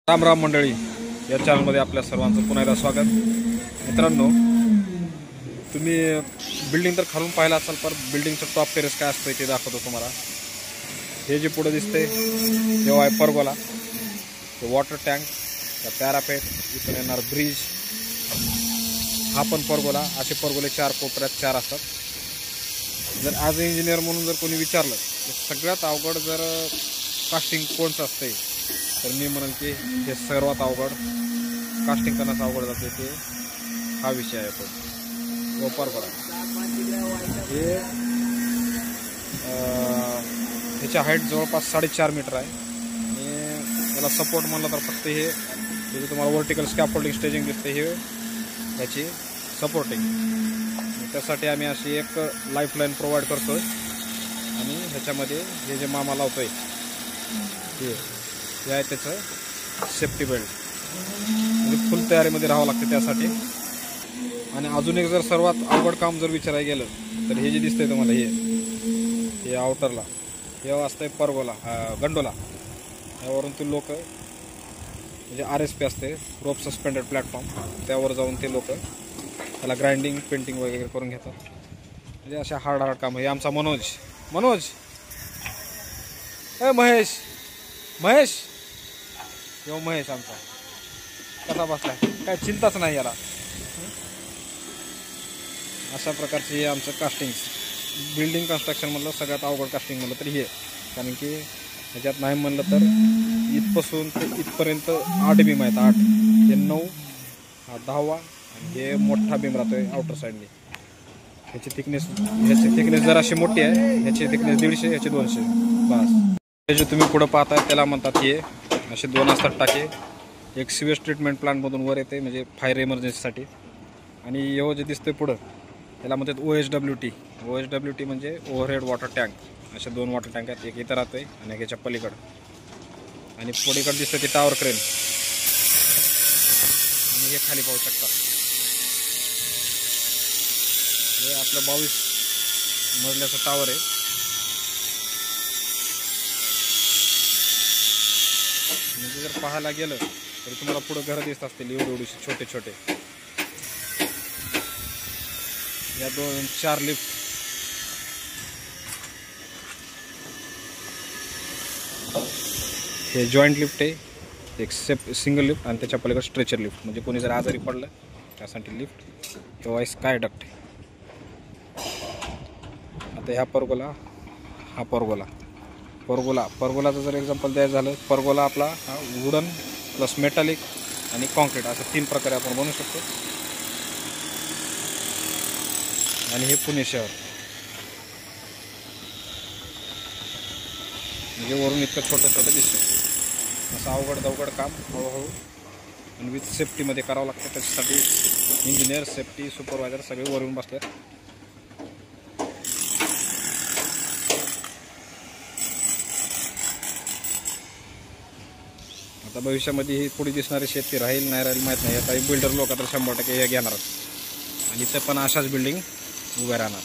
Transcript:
राम राम मंडळी, या चॅनलमध्ये आपल्या सर्वांचं पुन्हा एकदा स्वागत. मित्रांनो, तुम्ही बिल्डिंग तर खालून पाहिला असाल, पण बिल्डिंगचं टॉप टेरेस काय असतं ते दाखवतो तुम्हाला. हे जे पुढे दिसते तेव्हा आहे परगोला, ते वॉटर टँक, त्या पॅरापेट, इथून येणार ब्रिज, हा पण परगोला. असे परगोले 4 कोपऱ्यात 4 असतात. जर ॲज अ इंजिनियर म्हणून जर कोणी विचारलं तर सगळ्यात अवघड जर कास्टिंग कोणचं असते तर मी म्हणेन की हे सर्वात अवघड कास्टिंग करण्यास अवघड जाते ते हा विषय आहे. तो परगोला हे ह्याची हाईट जवळपास 4.5 मीटर आहे. आणि याला सपोर्ट म्हणलं तर फक्त हे जे तुम्हाला व्हर्टिकल स्कॅफोल्डिंग स्टेजिंग दिसते हे ह्याची सपोर्टिंग. त्यासाठी आम्ही अशी एक लाईफलाईन प्रोव्हाइड करतो आणि ह्याच्यामध्ये हे जे मामा लावतोय हे आहे त्याचं सेफ्टी बेल्ट. म्हणजे फुल तयारीमध्ये राहावं लागतं त्यासाठी. आणि अजून एक जर सर्वात अवघड काम जर विचारायला गेलं तर हे जे दिसतंय तुम्हाला हे आउटरला हे असतंय परगोला, गंडोला. यावरून ते लोक म्हणजे RSP असते, रोप सस्पेंडेड प्लॅटफॉर्म, त्यावर जाऊन ते लोक त्याला ग्राइंडिंग पेंटिंग वगैरे करून घेतात. म्हणजे अशा हार्ड काम. हे आमचा मनोज महेश यो महेश आमचा कसा बसलाय, काय चिंताच नाही याला. अशा प्रकारचे हे आमचं कास्टिंग. बिल्डिंग कन्स्ट्रक्शन म्हणलं सगळ्यात अवघड कास्टिंग म्हणलं तर हे, कारण की ह्याच्यात नाही म्हणलं तर इथपासून ते इथपर्यंत 8 बीम आहेत. 8 हे 9, हा 10वा, आणि हे मोठा बीम राहतोय आउटर साईडने. ह्याची थिकनेस जराशी मोठी आहे. ह्याची थिकनेस 150, ह्याची 200 बस. हे जे तुम्ही पुढं पाहताय त्याला म्हणतात हे असे 2 असतात टाके. एक सिवेज ट्रीटमेंट प्लांटमधून वर येते म्हणजे फायर इमर्जन्सीसाठी. आणि हे जे दिसतंय पुढं त्याला म्हणतात OHWT म्हणजे ओव्हरहेड वॉटर टँक. असे 2 वॉटर टँक आहेत, एक इथं राहतोय आणि एक याच्या पलीकडं. आणि पलीकडं दिसतं ते टावर क्रेन. आणि हे खाली पाहू शकता, हे आपलं 22 मजल्याचं टावर आहे. म्हणजे जर पाहायला गेलं तर तुम्हाला पुढं घरं दिसत असतील एवढीशी छोटे छोटे. या 4 लिफ्ट, हे जॉईंट लिफ्ट आहे, एक सिंगल लिफ्ट, आणि त्याच्या पलीकडे स्ट्रेचर लिफ्ट. म्हणजे कोणी जर आजारी पडलं त्यासाठी लिफ्ट किंवा स्काय डक्ट. आता ह्या परगोलाचं जर एक्झाम्पल द्यायचं झालं, परगोला आपला हा वुडन प्लस मेटॅलिक आणि कॉन्क्रीट असं 3 प्रकारे आपण बनवू शकतो. आणि हे पुणे शहर, म्हणजे वरून इतकं छोटं दिसतं. असं अवघड काम हळूहळू आणि विथ सेफ्टीमध्ये करावं लागतं. त्याच्यासाठी इंजिनियर, सेफ्टी सुपरवायझर सगळे वरून बसतात. आता भविष्यामध्ये ही पुढे दिसणारी शेती राहील नाही राहील माहीत नाही. काही बिल्डर लोक तर 100% हे घेणार आणि ते पण अशाच बिल्डिंग उभ्या राहणार.